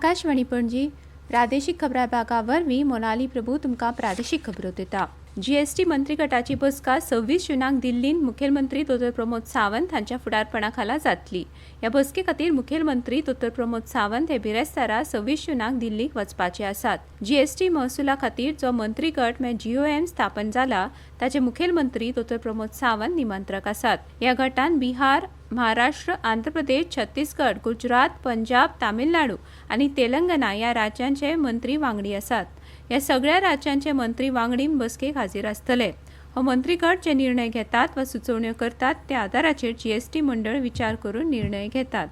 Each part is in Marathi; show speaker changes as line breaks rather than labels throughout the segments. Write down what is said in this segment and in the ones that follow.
आकाशवाणी पणजी प्रादेशीक खबरां भागावरवीं मोनाली प्रभू तुमकां प्रादेशीक खबरो दिता। जीएसटी मंत्री गटाची बसका 26 जूनाक दिल्लींत मुखेलमंत्री दोतोर प्रमोद सावंत हांच्या फुडारपणा खाला जातली। ह्या बसके खातीर मुखेलमंत्री दोतोर प्रमोद सावंत हे बिरेस्तारा 26 जूनाक दिल्लीक वचपाचे आसात। जीएसटी महसुला खातीर जो मंत्री गट जीओएम स्थापन जाला ताचे मुखेलमंत्री दोतोर प्रमोद सावंत निमंत्रक आसात। ह्या गटान बिहार, महाराष्ट्र, आंध्र प्रदेश, छत्तीसगड, गुजरात, पंजाब, तामिळनाडू आणि तेलंगणा या राज्यांचे मंत्री वांगडी आसात। ह्या सगळ्या राज्यांचे मंत्री वांगडी बसकेक हाजीर आसतले। हो मंत्री गट जे निर्णय घेतात वा सुचोवण्यो करतात त्या आदाराचेर जीएसटी मंडळ विचार करून निर्णय घेतात।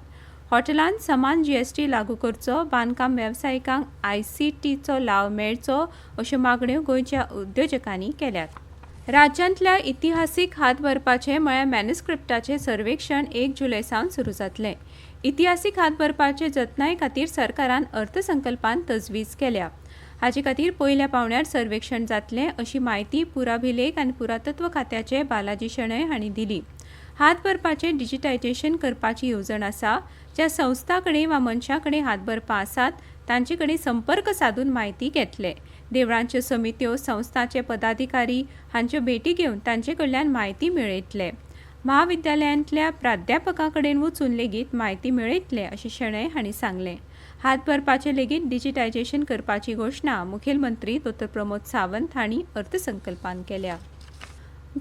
हॉटेलांत समान जीएसटी लागू करचो, बांदकाम वेवसायिकांक आयसीटीचो लाव मेळचो अश्यो मागण्यो गोंयच्या उद्योजकांनी केल्यात। राज्यांतल्या इतिहासीक हात भरपाचे म्हळ्यार मॅन्युस्क्रिप्टाचे सर्वेक्षण 1 जुलय सावन सुरू जातले। इतिहासीक हात भरपाचे जतनाये खातीर सरकारान अर्थसंकल्पांत तजवीज केल्या। हाचे खातीर पयल्या पावण्यार सर्वेक्षण जातले अशी माहिती पुराभिलेख आनी पुरातत्व खात्याचे बालाजी शेणय हांणी दिली। हात भरपाचे डिजिटायजेशन करपाची येवजण आसा। ज्या संस्था कडेन वा मनशां कडेन हात भरपा आसात तांचे कडेन संपर्क साधून माहिती घेतले। देवळांच्यो समित्यो, संस्थांचे पदाधिकारी हांच्यो भेटी घेवन तांचे कडल्यान माहिती मेळयतले। महाविद्यालयांतल्या प्राध्यापकां कडेन वचून लेगीत माहिती मेळयतले अशें शेणय हांणी सांगलें। हात भरपाचे लेगीत डिजिटायजेशन करपाची घोशणा मुखेलमंत्री दोतोर प्रमोद सावंत हांणी अर्थसंकल्पांत केल्या।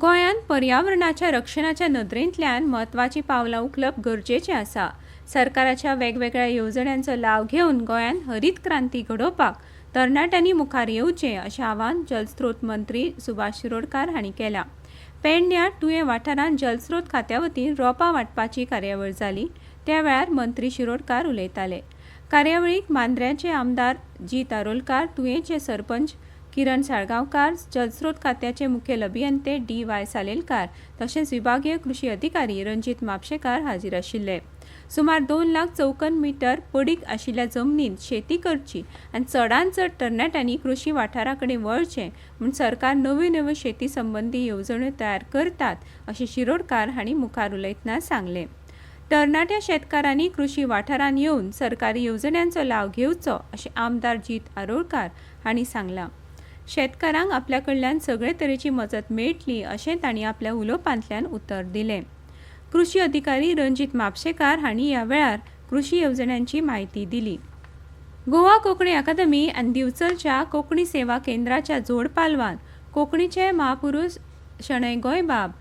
गोंयांत पर्यावरणाच्या रक्षणाच्या नदरेंतल्यान म्हत्वाची पावलां उखलप गरजेचें आसा। सरकाराच्या वेगवेगळ्या येवजण्यांचो लाव घेवन गोंयांत हरीत क्रांती घडोवपाक तरणाट्यांनी मुखार येवचें अशें आवाहन जलस्रोत मंत्री सुभाष शिरोडकार हांणी केलां। पेडण्यां तुयें वाठारांत जलस्रोत खात्या वतीन रोपां वांटपाची कार्यावळ जाली त्या वेळार मंत्री शिरोडकार उलयताले। कार्यावळीक मांद्र्याचे आमदार जीत आरोलकार, तुयेंचे सरपंच किरण साळगांवकार, जलस्रोत खात्याचे मुखेल अभियंते DY सालेलकार तशेंच विभागीय कृषी अधिकारी रणजीत म्हापशेकार हाजीर आशिल्ले। सुमार 2 लाख चौखण मीटर पडीक आशिल्ल्या जमनींत शेती करची आनी चडांत चड तरणाट्यांनी कृषी वाठारा कडेन वळचें म्हूण सरकार नव्यो नव्यो शेती संबंधी येवजण्यो तयार करतात अशें शिरोडकार हांणी मुखार उलयतना सांगलें। तरणाट्या शेतकारांनी कृषी वाठारांत येवन सरकारी येवजण्यांचो लाव घेवचो अशें आमदार जीत आरोलकार हांणी सांगलां। शेतकारांक आपल्या कडल्यान सगळे तरेची मजत मेळटली अशें तांणी आपल्या उलोवपांतल्यान उतर दिलें। कृषी अधिकारी रणजीत म्हापशेकार हांणी ह्या वेळार कृषी येवजण्यांची म्हायती दिली। गोवा कोंकणी अकादमी आनी दिवचलच्या कोंकणी सेवा केंद्राच्या जोड पालवान कोंकणीचे महापुरुश शणै गोंयबाब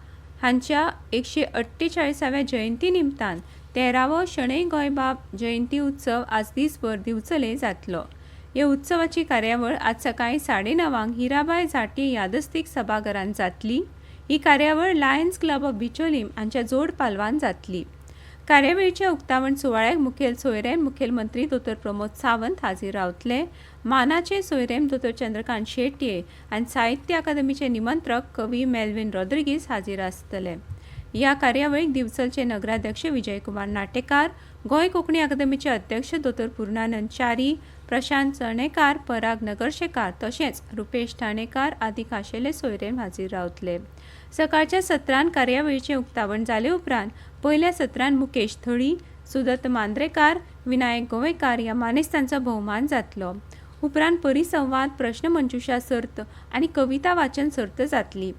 हांच्या 148व्या जयंती निमतान 13वो शणै गोंयबाब जयंती उत्सव आज दिसभर दिवचले जातलो। ह्या उत्सवाची कार्यावळ आज सकाळी 9:30 हिराबाई झांट्ये यादस्तीक सभाघरांत जातली। ही कार्यावळ लायन्स क्लब ऑफ बिचोलीम हांच्या जोड पालवान जातली। कार्यावळीच्या उक्तावण सुवाळ्याक मुखेल सोयरेम मुखेलमंत्री दोतोर प्रमोद सावंत हाजीर रावतले। मानाचे सोयरेम दोतोर चंद्रकांत शेट्ये आनी साहित्य अकादमीचे निमंत्रक कवी मेल्विन रॉड्रिगीस हाजीर आसतले। ह्या कार्यावळीक दिवचलचे नगराध्यक्ष विजयकुमार नाटेकार, गोंय कोंकणी अकादमीचे अध्यक्ष दोतोर पूर्णानंद च्यारी, प्रशांत चर्णेकार, पराग नगरशेकार तशेंच रुपेश ठाणेकार आदी खाशेले सोयरेम हाजीर रावतले। सकाळच्या सत्रांत कार्यावळीचें उक्तावण जाले उपरांत पयल्या सत्रांत मुकेश थळी, सुदत्त मांद्रेकार, विनायक गोवेकार ह्या मानेस्तांचो भोवमान जातलो। उपरांत परिसंवाद, प्रश्नमंजुषा सर्त आनी कविता वाचन सर्त जातली।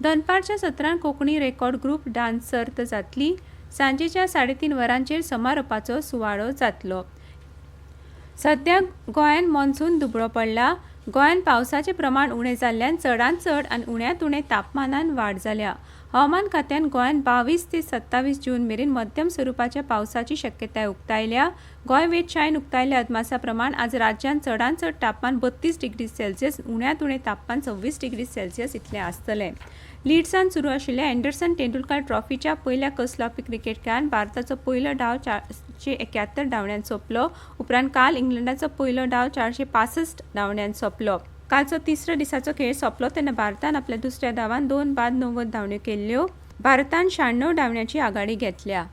दनपारच्या सत्रांत कोंकणी रेकॉर्ड ग्रुप डान्स सर्त जातली। सांजेच्या 3:30 वरांचेर समारोपाचो सुवाळो जातलो। सध्या गोंयांत मॉन्सून दुबळो पडला। गोंयांत पावसाचें प्रमाण उणें जाल्ल्यान चडांत चड आनी उण्यांत उणें तापमानांत वाड जाल्या। हवामान खात्यान गोंयांत 22 ते 27 जून मेरेन मध्यम स्वरुपाच्या पावसाची शक्यताय उक्तायल्या। गोंय वेधशाळेन उक्तायल्या अदमासा प्रमाण आज राज्यांत चडांत चड तापमान 32 डिग्री सेल्सियस, उण्यांत उणें तापमान 26 डिग्री सेल्सियस इतलें आसतलें। लिड्सांत सुरू आशिल्ल्या अँडरसन तेंडुलकर ट्रॉफीच्या पयल्या कसलापी क्रिकेट खेळांत भारताचो पयलो डाव 471 धांवड्यांत सोंपलो। उपरांत काल इंग्लंडाचो पयलो डाव 465 धांवड्यांत सोंपलो। कालचो तिसऱ्या दिसाचो खेळ सोंपलो तेन्ना भारतान आपल्या दुसऱ्या धावांत 2 बाद 90 धांवड्यो केल्ल्यो। भारतान 96 धांवड्यांची आघाडी घेतल्या।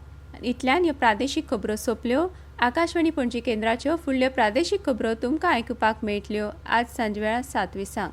इतल्यान ह्यो प्रादेशीक खबरो सोंपल्यो। आकाशवाणी पणजी केंद्राच्यो फुडल्यो प्रादेशीक खबरो तुमकां आयकुपाक मेळटल्यो आज सांजवेळा 7:20।